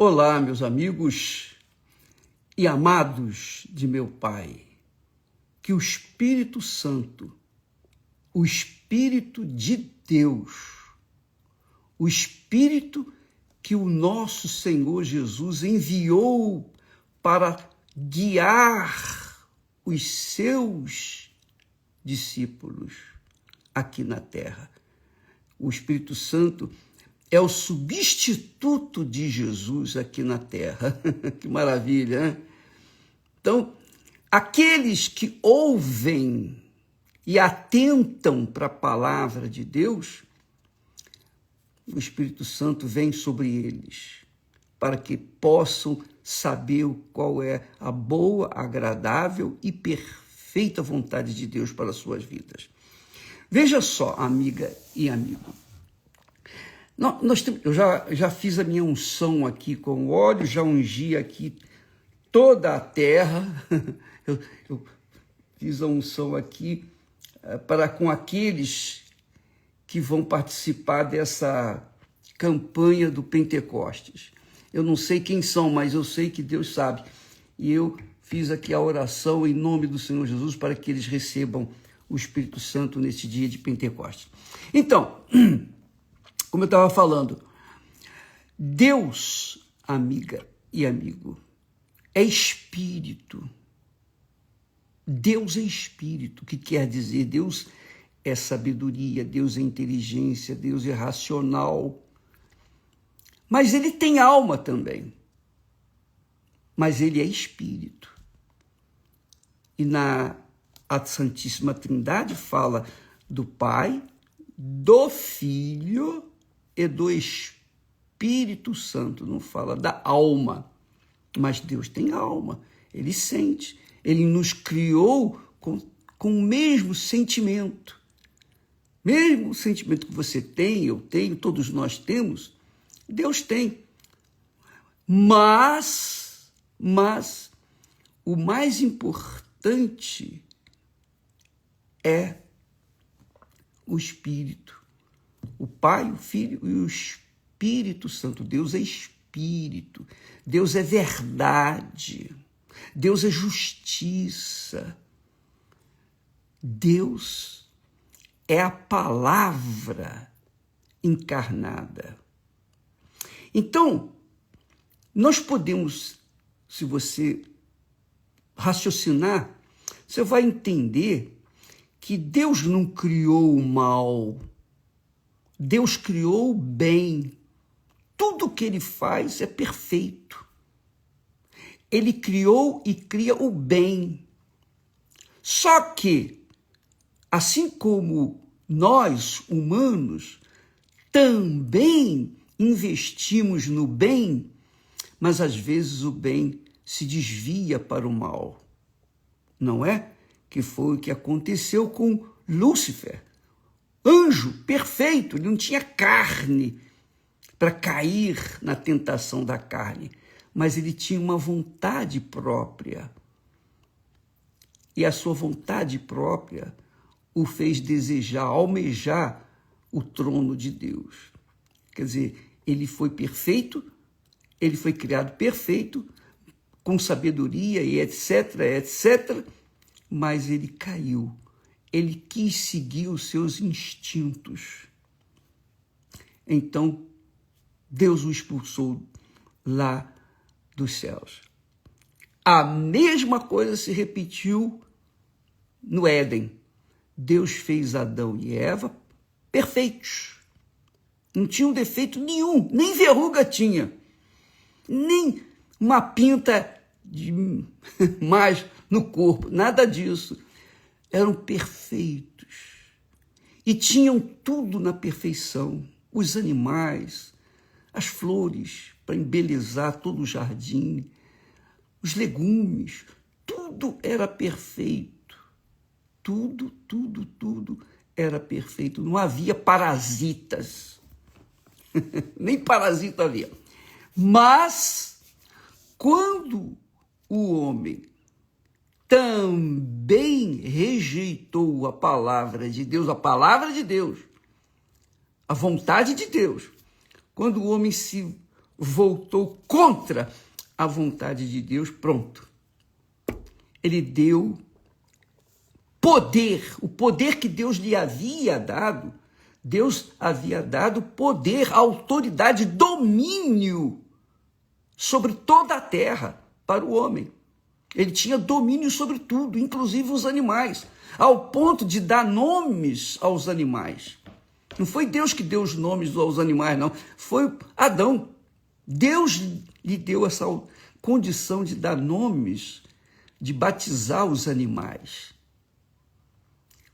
Olá, meus amigos e amados de meu Pai. Que o Espírito Santo, o Espírito de Deus, o Espírito que o nosso Senhor Jesus enviou para guiar os seus discípulos aqui na terra. O Espírito Santo é o substituto de Jesus aqui na terra. Que maravilha, hein? Então, aqueles que ouvem e atentam para a palavra de Deus, o Espírito Santo vem sobre eles, para que possam saber qual é a boa, agradável e perfeita vontade de Deus para as suas vidas. Veja só, amiga e amigo, eu já fiz a minha unção aqui com óleo, já ungi aqui toda a terra, eu fiz a unção aqui para com aqueles que vão participar dessa campanha do Pentecostes. Eu não sei quem são, mas eu sei que Deus sabe. E eu fiz aqui a oração em nome do Senhor Jesus para que eles recebam o Espírito Santo nesse dia de Pentecostes. Então, como eu estava falando, Deus, amiga e amigo, é Espírito. Deus é Espírito, que quer dizer Deus é sabedoria, Deus é inteligência, Deus é racional. Mas ele tem alma também. Mas ele é Espírito. E a Santíssima Trindade fala do Pai, do Filho e do Espírito Santo. Não fala da alma. Mas Deus tem alma. Ele sente. Ele nos criou com o mesmo sentimento. Mesmo sentimento que você tem, eu tenho, todos nós temos, Deus tem. Mas o mais importante é o Espírito. O Pai, o Filho e o Espírito Santo. Deus é Espírito. Deus é verdade. Deus é justiça. Deus é a palavra encarnada. Então, nós podemos, se você raciocinar, você vai entender que Deus não criou o mal. Deus criou o bem. Tudo que ele faz é perfeito. Ele criou e cria o bem. Só que, assim como nós, humanos, também investimos no bem, mas às vezes o bem se desvia para o mal. Não é? Que foi o que aconteceu com Lúcifer. Anjo perfeito, ele não tinha carne para cair na tentação da carne, mas ele tinha uma vontade própria. E a sua vontade própria o fez desejar, almejar o trono de Deus. Quer dizer, ele foi perfeito, ele foi criado perfeito, com sabedoria e etc, etc, mas ele caiu. Ele quis seguir os seus instintos. Então, Deus o expulsou lá dos céus. A mesma coisa se repetiu no Éden. Deus fez Adão e Eva perfeitos. Não tinham defeito nenhum, nem verruga tinha. Nem uma pinta de mais no corpo, nada disso. Eram perfeitos. E tinham tudo na perfeição. Os animais, as flores para embelezar todo o jardim, os legumes, tudo era perfeito. Tudo era perfeito. Não havia parasitas. Nem parasita havia. Mas, quando o homem também rejeitou a palavra de Deus, a vontade de Deus, quando o homem se voltou contra a vontade de Deus, pronto. Ele deu poder, o poder que Deus lhe havia dado. Deus havia dado poder, autoridade, domínio sobre toda a terra para o homem. Ele tinha domínio sobre tudo, inclusive os animais, ao ponto de dar nomes aos animais. Não foi Deus que deu os nomes aos animais, não. Foi Adão. Deus lhe deu essa condição de dar nomes, de batizar os animais.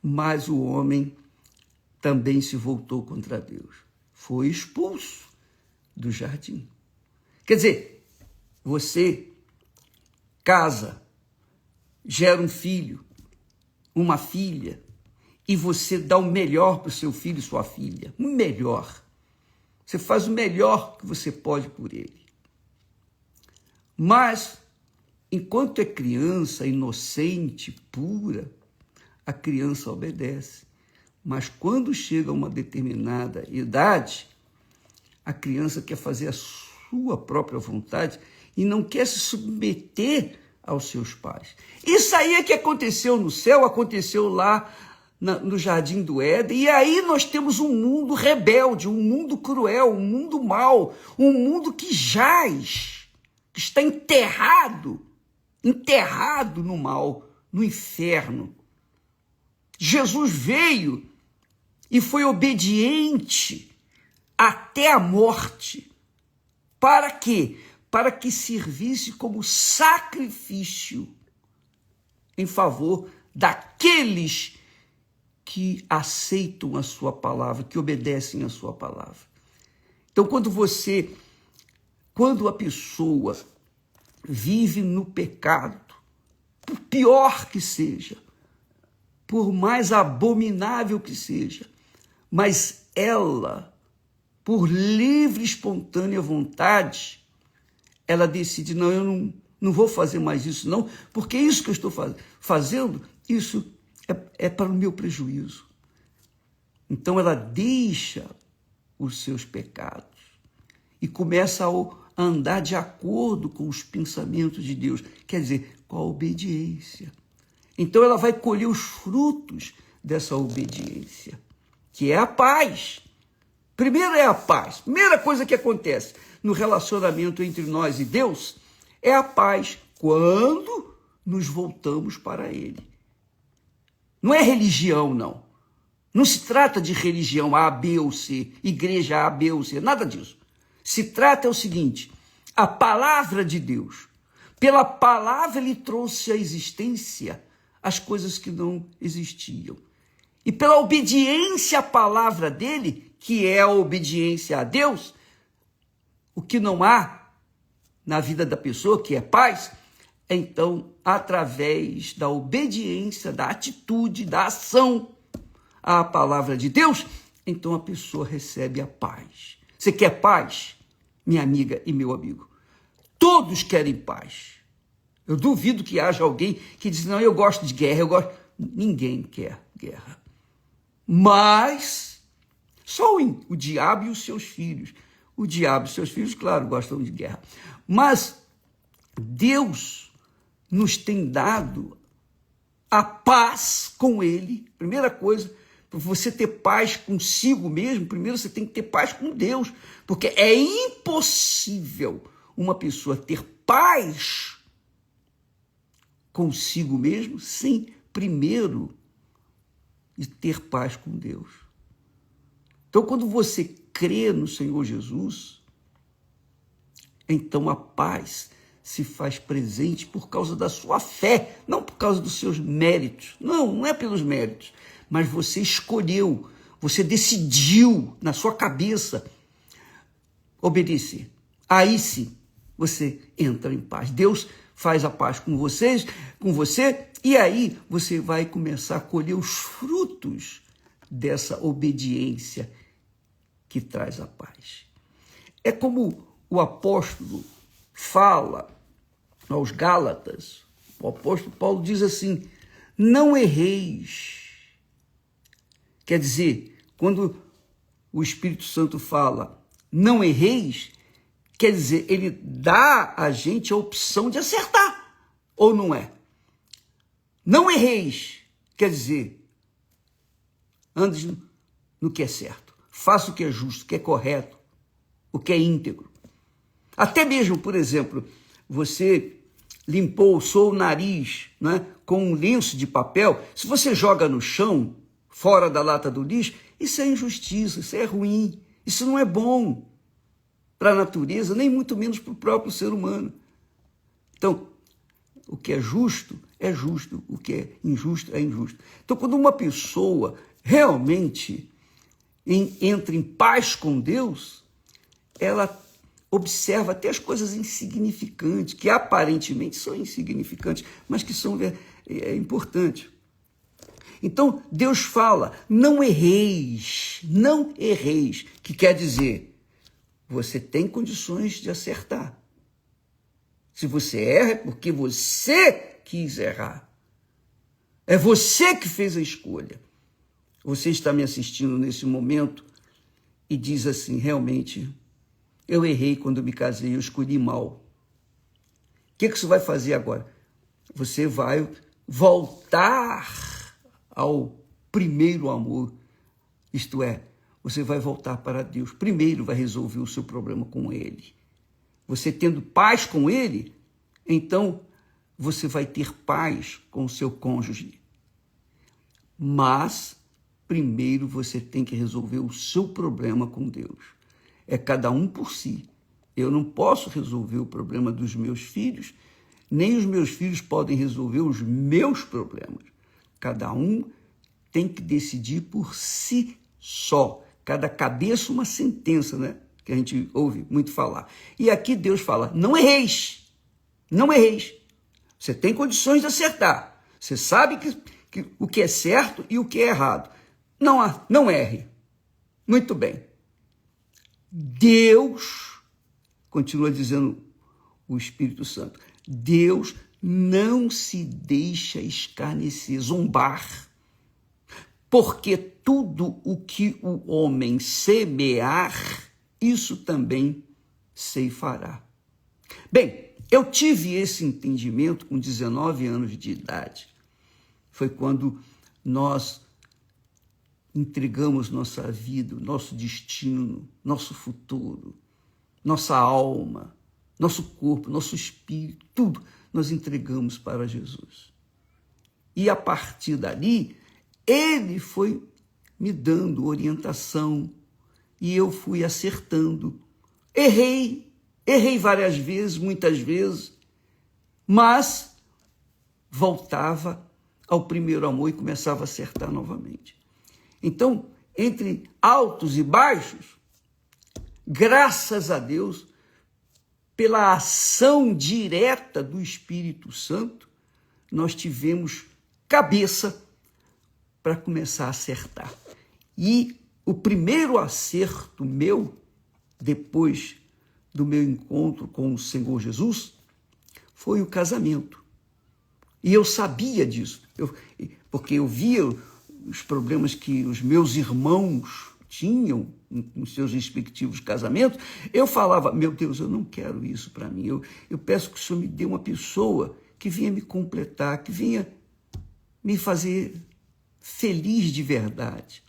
Mas o homem também se voltou contra Deus. Foi expulso do jardim. Quer dizer, você casa, gera um filho, uma filha, e você dá o melhor para o seu filho e sua filha. O melhor. Você faz o melhor que você pode por ele. Mas, enquanto é criança, inocente, pura, a criança obedece. Mas quando chega a uma determinada idade, a criança quer fazer a sua própria vontade e não quer se submeter aos seus pais. Isso aí é que aconteceu no céu, aconteceu lá no Jardim do Éden, e aí nós temos um mundo rebelde, um mundo cruel, um mundo mau, um mundo que jaz, que está enterrado no mal, no inferno. Jesus veio e foi obediente até a morte. Para quê? Para que servisse como sacrifício em favor daqueles que aceitam a sua palavra, que obedecem a sua palavra. Então, quando a pessoa vive no pecado, por pior que seja, por mais abominável que seja, mas ela, por livre e espontânea vontade, ela decide, não, eu não vou fazer mais isso, não, porque isso que eu estou fazendo, isso é para o meu prejuízo. Então ela deixa os seus pecados e começa a andar de acordo com os pensamentos de Deus, quer dizer, com a obediência. Então ela vai colher os frutos dessa obediência, que é a paz. Primeiro é a paz. Primeira coisa que acontece no relacionamento entre nós e Deus é a paz quando nos voltamos para Ele. Não é religião, não. Não se trata de religião A, B ou C, igreja A, B ou C, nada disso. Se trata é o seguinte, a palavra de Deus. Pela palavra Ele trouxe à existência as coisas que não existiam. E pela obediência à palavra dele, que é a obediência a Deus, o que não há na vida da pessoa, que é paz, então, através da obediência, da atitude, da ação à palavra de Deus, então a pessoa recebe a paz. Você quer paz, minha amiga e meu amigo? Todos querem paz. Eu duvido que haja alguém que diz, não, eu gosto de guerra, Ninguém quer guerra. Mas só o diabo e os seus filhos. O diabo e os seus filhos, claro, gostam de guerra. Mas Deus nos tem dado a paz com Ele. Primeira coisa, para você ter paz consigo mesmo, primeiro você tem que ter paz com Deus. Porque é impossível uma pessoa ter paz consigo mesmo sem primeiro ter paz com Deus. Então, quando você crê no Senhor Jesus, então a paz se faz presente por causa da sua fé, não por causa dos seus méritos. Não é pelos méritos, mas você escolheu, você decidiu na sua cabeça obedecer. Aí sim, você entra em paz. Deus faz a paz com você, e aí você vai começar a colher os frutos dessa obediência que traz a paz. É como o apóstolo fala aos Gálatas, o apóstolo Paulo diz assim, não erreis. Quer dizer, quando o Espírito Santo fala, não erreis, Quer dizer, ele dá a gente a opção de acertar, ou não é? Não erreis, quer dizer, andes no que é certo, faça o que é justo, o que é correto, o que é íntegro. Até mesmo, por exemplo, você limpou o nariz, né, com um lenço de papel, se você joga no chão, fora da lata do lixo, isso é injustiça, isso é ruim, isso não é bom para a natureza, nem muito menos para o próprio ser humano. Então, o que é justo, o que é injusto. Então, quando uma pessoa realmente entra em paz com Deus, ela observa até as coisas insignificantes, que aparentemente são insignificantes, mas que são importantes. Então, Deus fala, não erreis, que quer dizer, você tem condições de acertar. Se você erra, é porque você quis errar. É você que fez a escolha. Você está me assistindo nesse momento e diz assim, realmente, eu errei quando me casei, eu escolhi mal. O que você vai fazer agora? Você vai voltar ao primeiro amor, isto é, você vai voltar para Deus. Primeiro vai resolver o seu problema com Ele. Você tendo paz com Ele, então você vai ter paz com o seu cônjuge. Mas, primeiro você tem que resolver o seu problema com Deus. É cada um por si. Eu não posso resolver o problema dos meus filhos, nem os meus filhos podem resolver os meus problemas. Cada um tem que decidir por si só. Cada cabeça uma sentença, né? Que a gente ouve muito falar. E aqui Deus fala, não erreis. Não erreis. Você tem condições de acertar. Você sabe que o que é certo e o que é errado. Não erre. Muito bem. Deus, continua dizendo o Espírito Santo, Deus não se deixa escarnecer, zombar, porque tudo o que o homem semear, isso também ceifará. Bem, eu tive esse entendimento com 19 anos de idade. Foi quando nós entregamos nossa vida, nosso destino, nosso futuro, nossa alma, nosso corpo, nosso espírito, tudo nós entregamos para Jesus. E a partir dali, Ele foi me dando orientação e eu fui acertando. Errei várias vezes, muitas vezes, mas voltava ao primeiro amor e começava a acertar novamente. Então, entre altos e baixos, graças a Deus, pela ação direta do Espírito Santo, nós tivemos cabeça para começar a acertar. E o primeiro acerto meu, depois do meu encontro com o Senhor Jesus, foi o casamento. E eu sabia disso, porque eu via os problemas que os meus irmãos tinham nos seus respectivos casamentos. Eu falava, meu Deus, eu não quero isso para mim. Eu peço que o Senhor me dê uma pessoa que venha me completar, que venha me fazer feliz de verdade.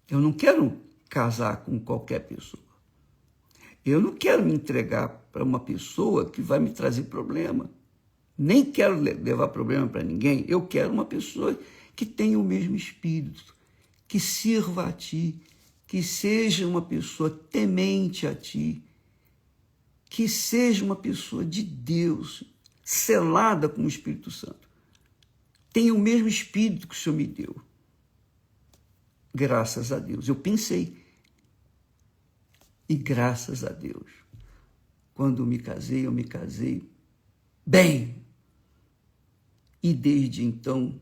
Eu não quero casar com qualquer pessoa. Eu não quero me entregar para uma pessoa que vai me trazer problema. Nem quero levar problema para ninguém. Eu quero uma pessoa que tenha o mesmo espírito, que sirva a ti, que seja uma pessoa temente a ti, que seja uma pessoa de Deus, selada com o Espírito Santo. Tenha o mesmo espírito que o Senhor me deu. Graças a Deus. Eu pensei. E graças a Deus, quando eu me casei bem. E desde então,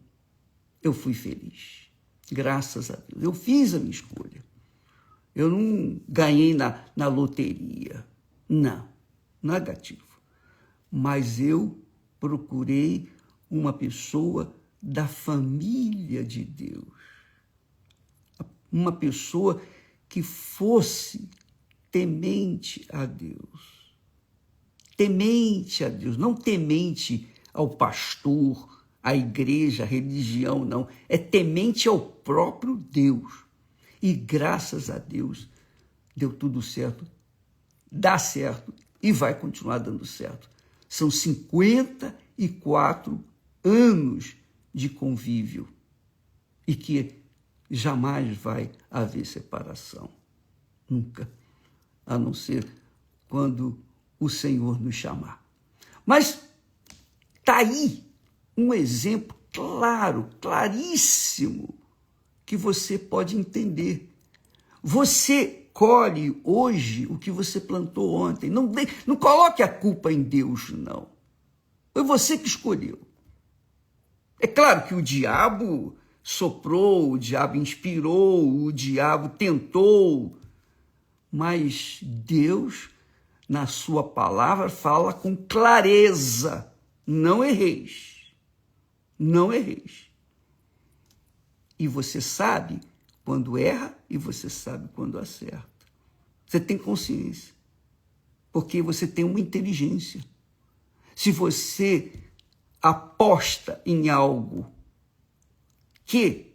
eu fui feliz. Graças a Deus. Eu fiz a minha escolha. Eu não ganhei na loteria. Não, negativo. Mas eu procurei uma pessoa da família de Deus. Uma pessoa que fosse temente a Deus. Temente a Deus, não temente ao pastor, à igreja, à religião, não. É temente ao próprio Deus. E graças a Deus, deu tudo certo, dá certo e vai continuar dando certo. São 54 anos de convívio e que jamais vai haver separação. Nunca. A não ser quando o Senhor nos chamar. Mas está aí um exemplo claro, claríssimo, que você pode entender. Você colhe hoje o que você plantou ontem. Não coloque a culpa em Deus, não. Foi você que escolheu. É claro que o diabo soprou, o diabo inspirou, o diabo tentou, mas Deus, na sua palavra, fala com clareza: não erreis, não erreis. E você sabe quando erra e você sabe quando acerta. Você tem consciência, porque você tem uma inteligência. Se você aposta em algo que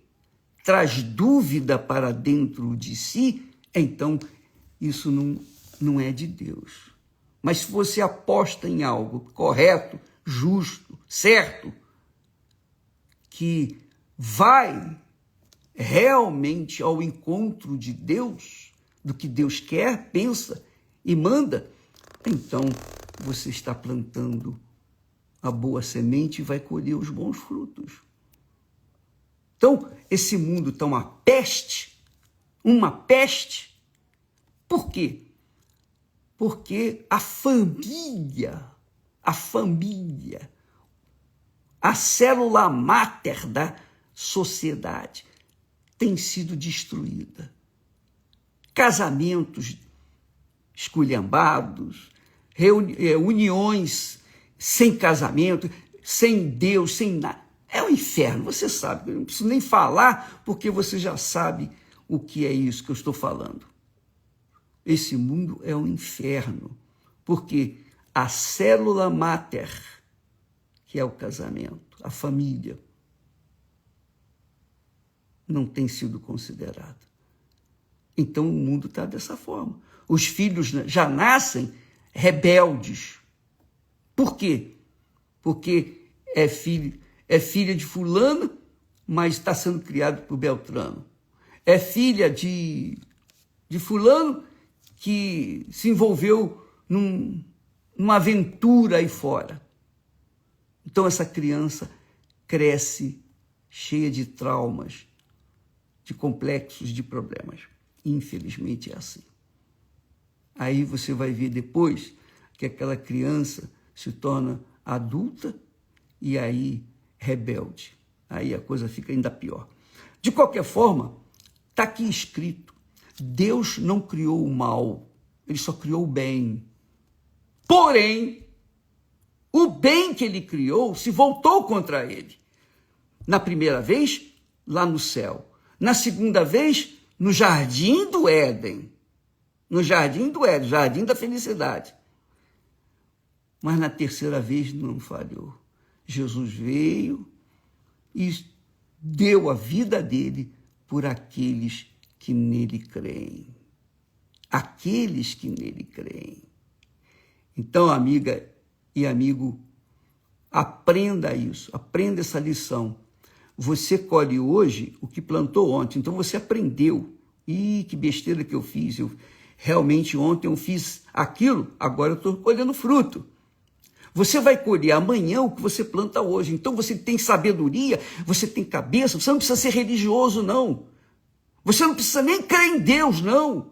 traz dúvida para dentro de si, então isso não é de Deus. Mas se você aposta em algo correto, justo, certo, que vai realmente ao encontro de Deus, do que Deus quer, pensa e manda, então você está plantando a boa semente e vai colher os bons frutos. Então, esse mundo está uma peste. Por quê? Porque a família, a célula máter da sociedade tem sido destruída. Casamentos esculhambados, uniões sem casamento, sem Deus, sem nada. É um inferno, você sabe. Eu não preciso nem falar, porque você já sabe o que é isso que eu estou falando. Esse mundo é um inferno, porque a célula máter, que é o casamento, a família, não tem sido considerada. Então o mundo está dessa forma. Os filhos já nascem rebeldes. Por quê? Porque é filha de fulano, mas está sendo criado por Beltrano. É filha de fulano que se envolveu numa aventura aí fora. Então essa criança cresce cheia de traumas, de complexos, de problemas. Infelizmente é assim. Aí você vai ver depois que aquela criança se torna adulta e aí rebelde. Aí a coisa fica ainda pior. De qualquer forma, está aqui escrito: Deus não criou o mal, ele só criou o bem. Porém, o bem que ele criou se voltou contra ele. Na primeira vez, lá no céu. Na segunda vez, no jardim do Éden. No jardim do Éden, jardim da felicidade. Mas na terceira vez não falhou. Jesus veio e deu a vida dele por aqueles que nele creem. Aqueles que nele creem. Então, amiga e amigo, aprenda isso, aprenda essa lição. Você colhe hoje o que plantou ontem, então você aprendeu. Ih, que besteira que eu fiz. Realmente ontem eu fiz aquilo, agora eu estou colhendo fruto. Você vai colher amanhã o que você planta hoje. Então você tem sabedoria, você tem cabeça, você não precisa ser religioso, não. Você não precisa nem crer em Deus, não.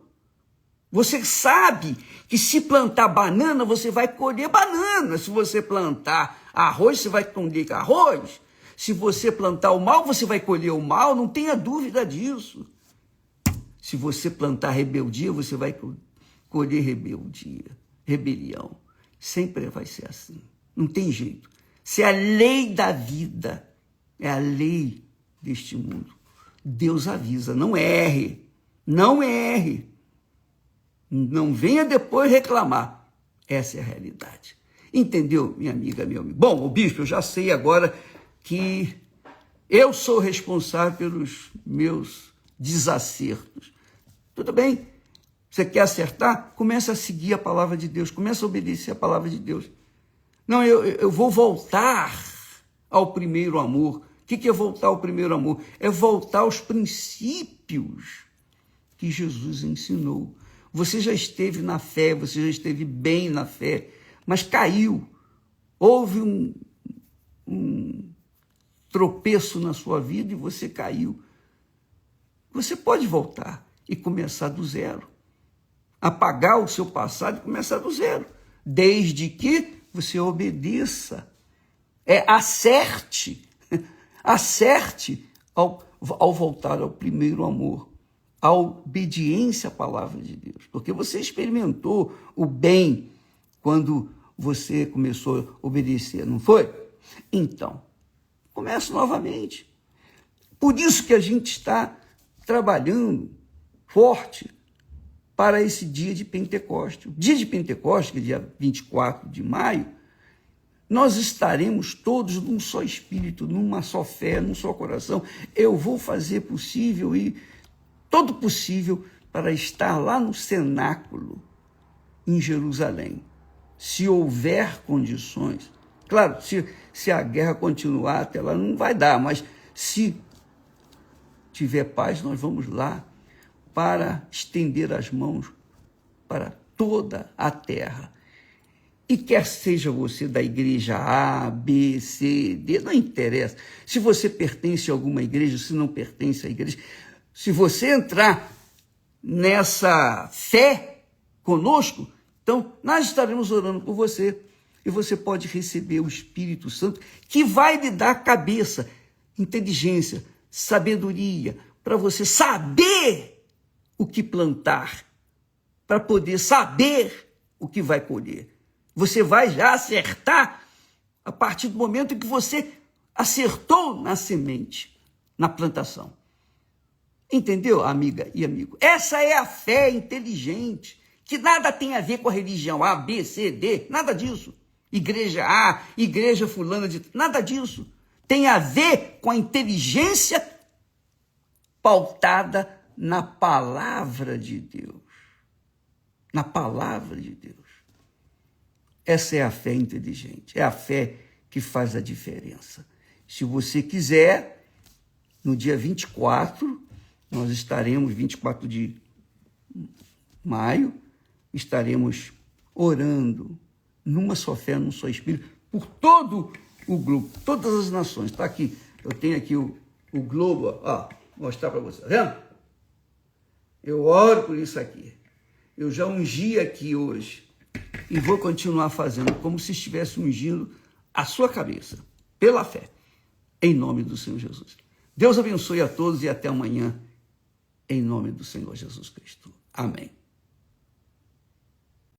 Você sabe que se plantar banana, você vai colher banana. Se você plantar arroz, você vai colher arroz. Se você plantar o mal, você vai colher o mal, não tenha dúvida disso. Se você plantar rebeldia, você vai colher rebelião. Sempre vai ser assim, não tem jeito. Isso é a lei da vida, é a lei deste mundo. Deus avisa, não erre, não erre. Não venha depois reclamar. Essa é a realidade. Entendeu, minha amiga, meu amigo? Bom, o bispo, eu já sei agora que eu sou responsável pelos meus desacertos. Tudo bem. Você quer acertar? Começa a seguir a palavra de Deus. Começa a obedecer a palavra de Deus. Não, eu vou voltar ao primeiro amor. O que é voltar ao primeiro amor? É voltar aos princípios que Jesus ensinou. Você já esteve na fé, você já esteve bem na fé, mas caiu. Houve um tropeço na sua vida e você caiu. Você pode voltar e começar do zero. Apagar o seu passado e começar do zero. Desde que você obedeça. Acerte ao voltar ao primeiro amor, a obediência à palavra de Deus. Porque você experimentou o bem quando você começou a obedecer, não foi? Então, comece novamente. Por isso que a gente está trabalhando forte para esse dia de Pentecostes. O dia de Pentecostes, que é dia 24 de maio, nós estaremos todos num só espírito, numa só fé, num só coração. Eu vou fazer possível e todo possível para estar lá no cenáculo, em Jerusalém. Se houver condições. Claro, se a guerra continuar até lá, não vai dar, mas se tiver paz, nós vamos lá para estender as mãos para toda a terra. E quer seja você da igreja A, B, C, D, não interessa. Se você pertence a alguma igreja, se não pertence à igreja, se você entrar nessa fé conosco, então nós estaremos orando por você. E você pode receber o Espírito Santo, que vai lhe dar cabeça, inteligência, sabedoria, para você saber o que plantar, para poder saber o que vai colher. Você vai já acertar a partir do momento em que você acertou na semente, na plantação. Entendeu, amiga e amigo? Essa é a fé inteligente, que nada tem a ver com a religião A, B, C, D, nada disso. Igreja A, igreja fulana de... Nada disso. Tem a ver com a inteligência pautada na palavra de Deus. Na palavra de Deus. Essa é a fé inteligente, é a fé que faz a diferença. Se você quiser, no dia 24, nós estaremos, 24 de maio, estaremos orando numa só fé, num só espírito, por todo o globo, todas as nações. Está aqui, eu tenho aqui o globo, ó, vou mostrar para você, tá vendo? Eu oro por isso aqui. Eu já ungi aqui hoje. E vou continuar fazendo como se estivesse ungindo a sua cabeça, pela fé, em nome do Senhor Jesus. Deus abençoe a todos e até amanhã, em nome do Senhor Jesus Cristo. Amém.